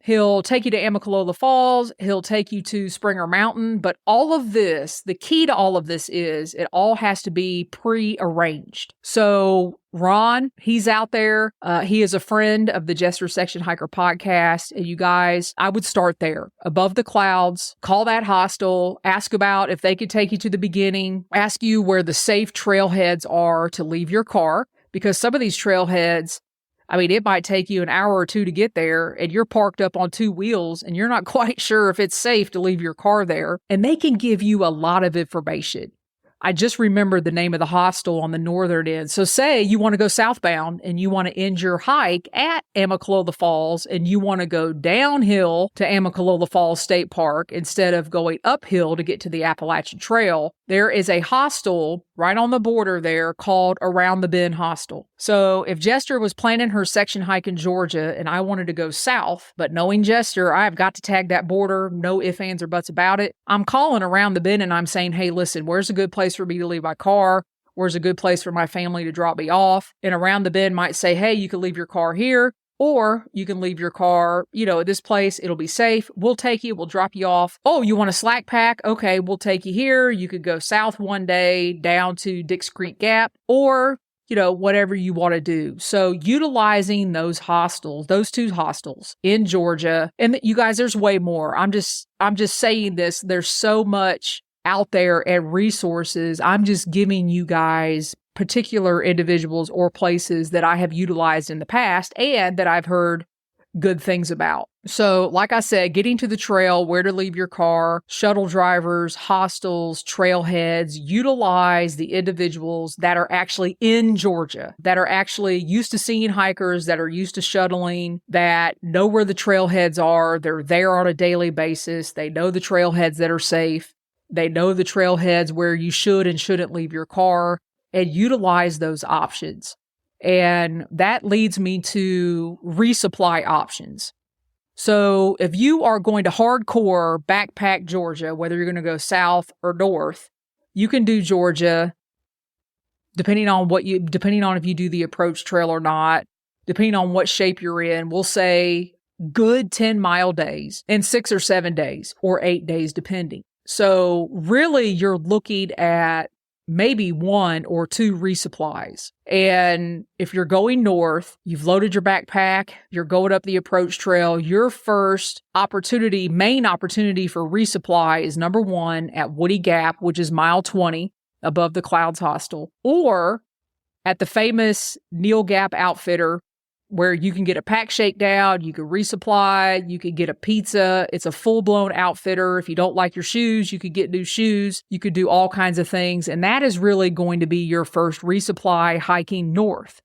He'll take you to Amicalola Falls. He'll take you to Springer Mountain. But all of this, the key to all of this is it all has to be pre-arranged. So Ron, he's out there. He is a friend of the Jester Section Hiker podcast. And you guys, I would start there. Above the Clouds, call that hostel, ask about if they could take you to the beginning, ask you where the safe trailheads are to leave your car. Because some of these trailheads, I mean, it might take you an hour or 2 to get there, and you're parked up on 2 wheels, and you're not quite sure if it's safe to leave your car there. And they can give you a lot of information. I just remembered the name of the hostel on the northern end. So say you want to go southbound and you want to end your hike at Amicalola Falls and you want to go downhill to Amicalola Falls State Park instead of going uphill to get to the Appalachian Trail. There is a hostel right on the border there called Around the Bend Hostel. So if Jester was planning her section hike in Georgia and I wanted to go south, but knowing Jester, I've got to tag that border, no ifs, ands, or buts about it. I'm calling Around the Bend and I'm saying, hey, listen, where's a good place for me to leave my car? Where's a good place for my family to drop me off? And Around the Bend might say, hey, you can leave your car here. Or you can leave your car, at this place. It'll be safe. We'll take you. We'll drop you off. Oh, you want a slack pack? Okay, we'll take you here. You could go south one day down to Dix Creek Gap. Or whatever you want to do. So utilizing those hostels, those 2 hostels in Georgia, and you guys, there's way more. I'm just saying this. There's so much out there and resources. I'm just giving you guys particular individuals or places that I have utilized in the past and that I've heard good things about. So, like I said, getting to the trail, where to leave your car, shuttle drivers, hostels, trailheads, utilize the individuals that are actually in Georgia, that are actually used to seeing hikers, that are used to shuttling, that know where the trailheads are. They're there on a daily basis. They know the trailheads that are safe. They know the trailheads where you should and shouldn't leave your car, and utilize those options. And that leads me to resupply options. So if you are going to hardcore backpack Georgia, whether you're going to go south or north, you can do Georgia depending on if you do the approach trail or not, depending on what shape you're in. We'll say good 10-mile days in 6 or 7 days or 8 days, depending. So really you're looking at maybe 1 or 2 resupplies. And if you're going north, you've loaded your backpack, you're going up the approach trail, your first main opportunity for resupply is number 1 at Woody Gap, which is mile 20 above the Clouds Hostel, or at the famous Neil Gap Outfitter, where you can get a pack shakedown, you can resupply, you can get a pizza. It's a full-blown outfitter. If you don't like your shoes, you could get new shoes. You could do all kinds of things. And that is really going to be your first resupply hiking north.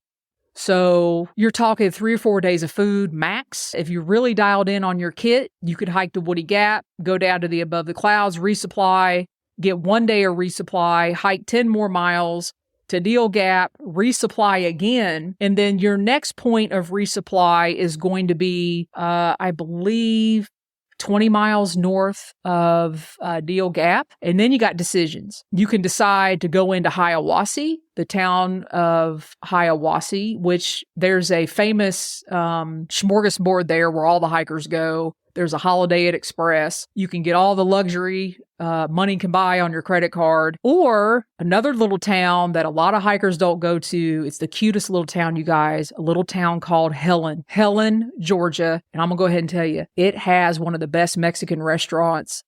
So you're talking 3 or 4 days of food max. If you're really dialed in on your kit, you could hike to Woody Gap, go down to the Above the Clouds, resupply, get 1 day of resupply, hike 10 more miles, to Neil Gap, resupply again, and then your next point of resupply is going to be, I believe, 20 miles north of Neil Gap. And then you got decisions. You can decide to go into Hiawassee, the town of Hiawassee, which there's a famous smorgasbord there where all the hikers go. There's a Holiday Inn Express. You can get all the luxury money can buy on your credit card. Or another little town that a lot of hikers don't go to. It's the cutest little town, you guys. A little town called Helen, Georgia. And I'm going to go ahead and tell you, it has one of the best Mexican restaurants.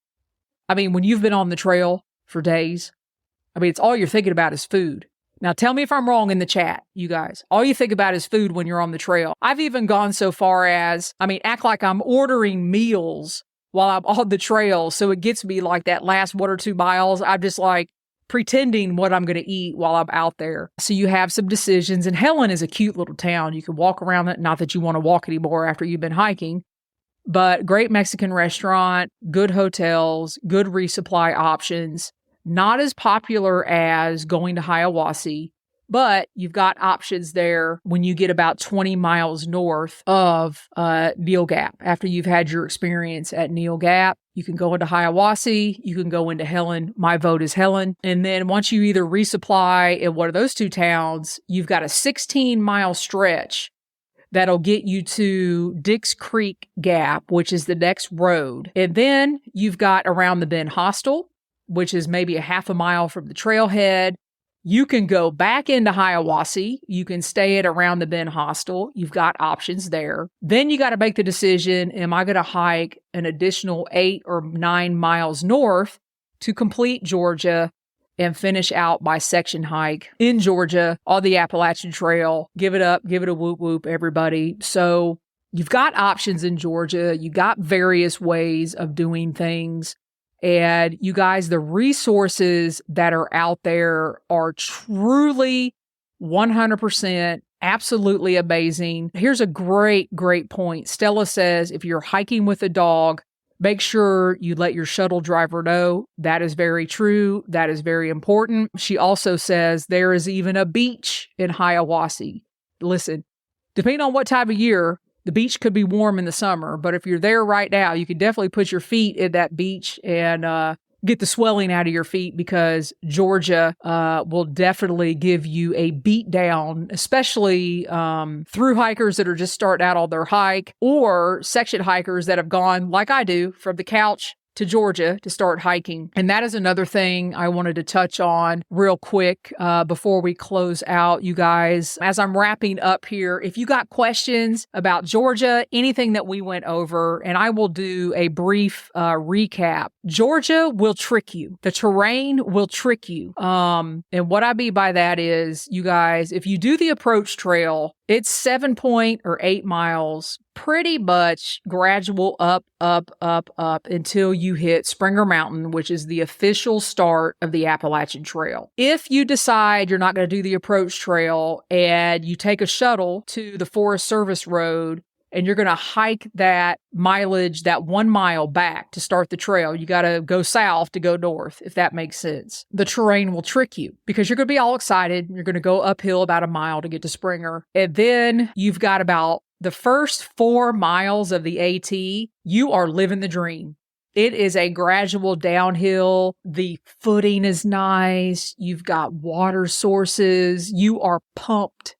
I mean, when you've been on the trail for days, it's all you're thinking about is food. Now, tell me if I'm wrong in the chat, you guys. All you think about is food when you're on the trail. I've even gone so far as, act like I'm ordering meals while I'm on the trail. So it gets me like that last 1 or 2 miles. I'm just like pretending what I'm going to eat while I'm out there. So you have some decisions. And Helen is a cute little town. You can walk around it. Not that you want to walk anymore after you've been hiking. But great Mexican restaurant, good hotels, good resupply options. Not as popular as going to Hiawassee, but you've got options there when you get about 20 miles north of Neil Gap. After you've had your experience at Neil Gap, you can go into Hiawassee, you can go into Helen. My vote is Helen. And then once you either resupply in one of those 2 towns, you've got a 16-mile stretch that'll get you to Dix Creek Gap, which is the next road. And then you've got Around the Bend Hostel, which is maybe a half a mile from the trailhead. You can go back into Hiawassee. You can stay at Around the Bend Hostel. You've got options there. Then you got to make the decision, am I going to hike an additional 8 or 9 miles north to complete Georgia and finish out my section hike in Georgia on the Appalachian Trail? Give it up. Give it a whoop whoop, everybody. So you've got options in Georgia. You got various ways of doing things. And you guys, the resources that are out there are truly 100% absolutely amazing. Here's a great point. Stella says, if you're hiking with a dog, make sure you let your shuttle driver know. That is very true. That is very important. She also says there is even a beach in Hiawassee. Listen, depending on what time of year, the beach could be warm in the summer, but if you're there right now, you can definitely put your feet in that beach and get the swelling out of your feet, because Georgia will definitely give you a beat down, especially through hikers that are just starting out on their hike, or section hikers that have gone, like I do, from the couch to Georgia to start hiking. And that is another thing I wanted to touch on real quick before we close out, you guys. As I'm wrapping up here, if you got questions about Georgia, anything that we went over, and I will do a brief recap. Georgia will trick you. The terrain will trick you. And what I mean by that is, you guys, if you do the approach trail, it's 7.8 miles, pretty much gradual up until you hit Springer Mountain, which is the official start of the Appalachian Trail. If you decide you're not going to do the approach trail and you take a shuttle to the Forest Service Road and you're going to hike that mileage, that 1 mile back to start the trail, you got to go south to go north, if that makes sense. The terrain will trick you because you're going to be all excited. You're going to go uphill about a mile to get to Springer. And then you've got about the first 4 miles of the AT, you are living the dream. It is a gradual downhill. The footing is nice. You've got water sources. You are pumped.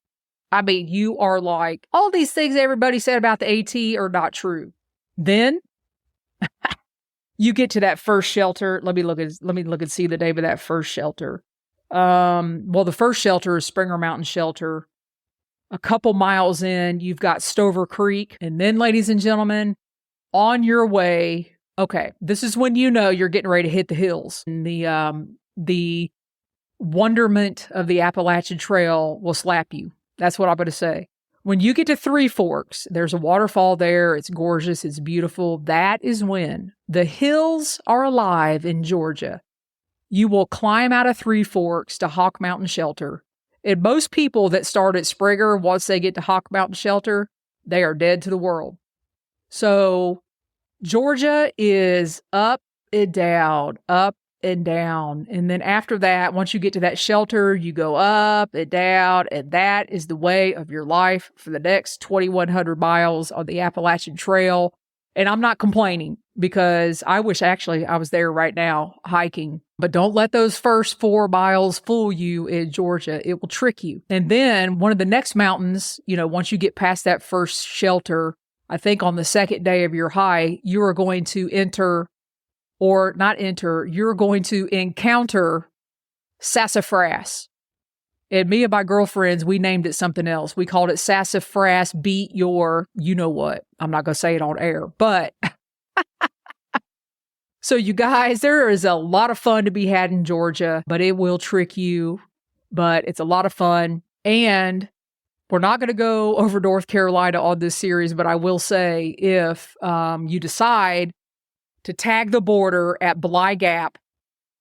I mean, you are like, all these things everybody said about the AT are not true. Then you get to that first shelter. Let me look and see the name of that first shelter. Well, the first shelter is Springer Mountain Shelter. A couple miles in, you've got Stover Creek. And then, ladies and gentlemen, on your way, okay, this is when you know you're getting ready to hit the hills. And the wonderment of the Appalachian Trail will slap you. That's what I'm going to say. When you get to Three Forks, there's a waterfall there. It's gorgeous. It's beautiful. That is when the hills are alive in Georgia. You will climb out of Three Forks to Hawk Mountain Shelter. And most people that start at Springer, once they get to Hawk Mountain Shelter, they are dead to the world. So Georgia is up and down, up and down. And then after that, once you get to that shelter, you go up and down, and that is the way of your life for the next 2,100 miles on the Appalachian Trail. And I'm not complaining because I wish actually I was there right now hiking. But don't let those first 4 miles fool you in Georgia. It will trick you. And then one of the next mountains, once you get past that first shelter, I think on the second day of your hike, you are going to you're going to encounter sassafras. And me and my girlfriends, we named it something else. We called it sassafras beat your you-know-what. I'm not going to say it on air, but so you guys, there is a lot of fun to be had in Georgia, but it will trick you, but it's a lot of fun. And we're not going to go over North Carolina on this series, but I will say if you decide to tag the border at Bly Gap,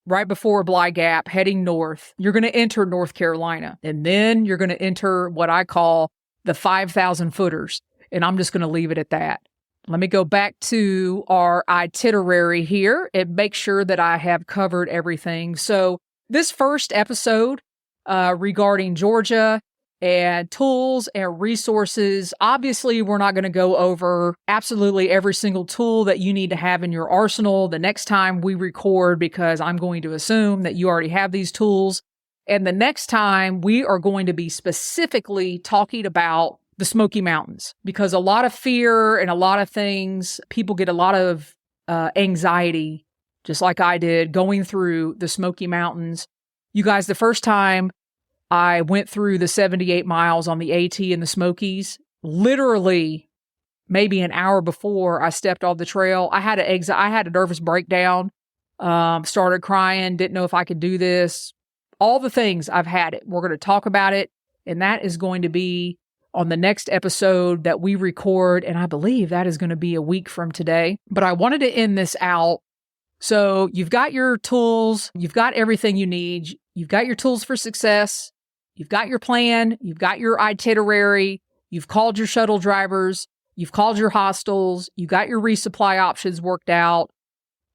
right before Bly Gap, heading north, you're going to enter North Carolina. And then you're going to enter what I call the 5,000 footers. And I'm just going to leave it at that. Let me go back to our itinerary here and make sure that I have covered everything. So this first episode regarding Georgia and tools and resources, obviously we're not going to go over absolutely every single tool that you need to have in your arsenal the next time we record, because I'm going to assume that you already have these tools. And the next time we are going to be specifically talking about the Smoky Mountains, because a lot of fear and a lot of things, people get a lot of anxiety, just like I did, going through the Smoky Mountains. You guys, the first time I went through the 78 miles on the AT in the Smokies, literally maybe an hour before I stepped off the trail, I had a nervous breakdown, started crying, didn't know if I could do this. All the things, I've had it. We're going to talk about it, and that is going to be on the next episode that we record, and I believe that is going to be a week from today. But I wanted to end this out. So you've got your tools, you've got everything you need, you've got your tools for success, you've got your plan, you've got your itinerary, you've called your shuttle drivers, you've called your hostels, you got your resupply options worked out,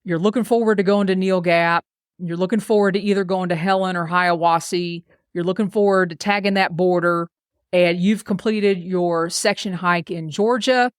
you're looking forward to going to Neal Gap, you're looking forward to either going to Helen or Hiawassee, you're looking forward to tagging that border, and you've completed your section hike in Georgia.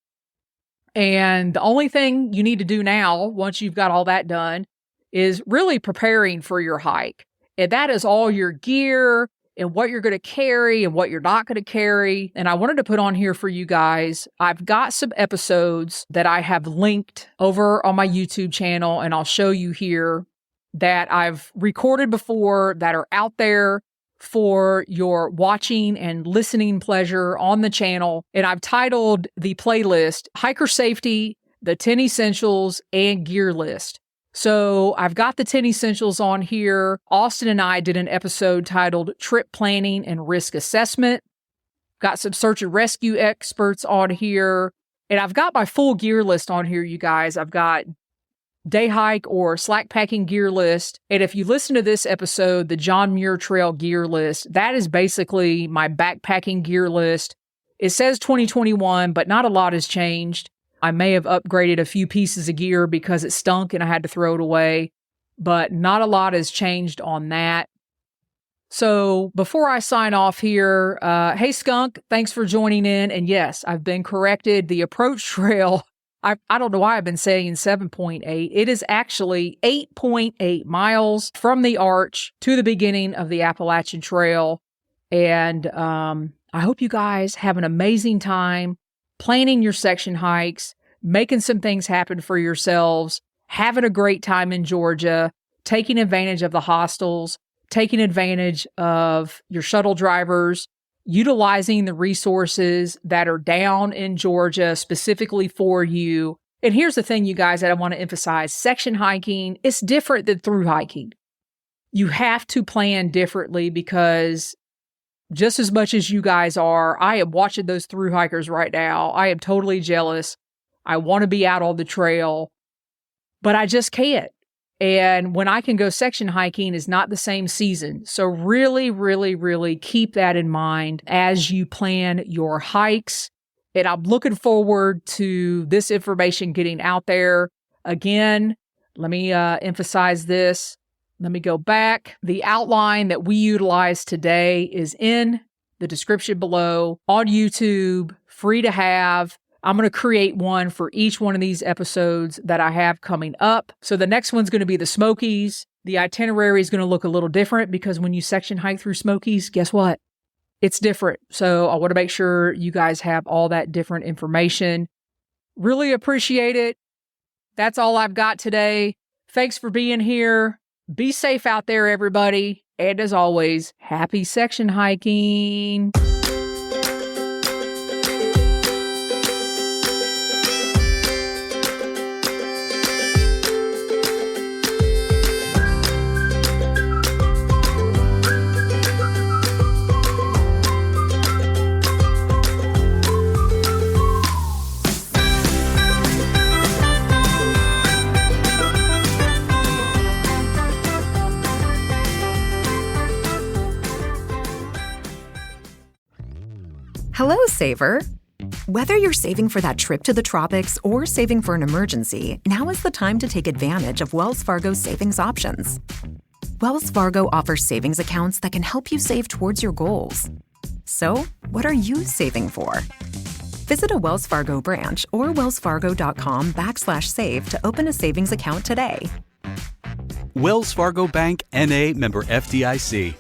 And the only thing you need to do now, once you've got all that done, is really preparing for your hike. And that is all your gear. and what you're going to carry and what you're not going to carry. And I wanted to put on here for you guys, I've got some episodes that I have linked over on my YouTube channel, and I'll show you here that I've recorded before that are out there for your watching and listening pleasure on the channel. And I've titled the playlist Hiker Safety, the 10 Essentials, and Gear List. So I've got the 10 essentials on here. Austin and I did an episode titled Trip Planning and Risk Assessment. Got some search and rescue experts on here. And I've got my full gear list on here, you guys. I've got day hike or slack packing gear list. And if you listen to this episode, the John Muir Trail gear list, that is basically my backpacking gear list. It says 2021, but not a lot has changed. I may have upgraded a few pieces of gear because it stunk and I had to throw it away, but not a lot has changed on that. So before I sign off here, hey Skunk, thanks for joining in. And yes, I've been corrected. The approach trail, I don't know why I've been saying 7.8. It is actually 8.8 miles from the arch to the beginning of the Appalachian Trail. And I hope you guys have an amazing time planning your section hikes, making some things happen for yourselves, having a great time in Georgia, taking advantage of the hostels, taking advantage of your shuttle drivers, utilizing the resources that are down in Georgia specifically for you. And here's the thing, you guys, that I want to emphasize. Section hiking is different than through hiking. You have to plan differently because just as much as you guys are, I am watching those through hikers right now. I am totally jealous. I want to be out on the trail, but I just can't. And when I can go section hiking is not the same season. So really, really, really keep that in mind as you plan your hikes. And I'm looking forward to this information getting out there. Again, let me emphasize this. Let me go back. The outline that we utilize today is in the description below on YouTube, free to have. I'm going to create one for each one of these episodes that I have coming up. So the next one's going to be the Smokies. The itinerary is going to look a little different because when you section hike through Smokies, guess what? It's different. So I want to make sure you guys have all that different information. Really appreciate it. That's all I've got today. Thanks for being here. Be safe out there, everybody. And as always, happy section hiking. Hello, Saver. Whether you're saving for that trip to the tropics or saving for an emergency, now is the time to take advantage of Wells Fargo's savings options. Wells Fargo offers savings accounts that can help you save towards your goals. So, what are you saving for? Visit a Wells Fargo branch or wellsfargo.com/save to open a savings account today. Wells Fargo Bank, N.A., member FDIC.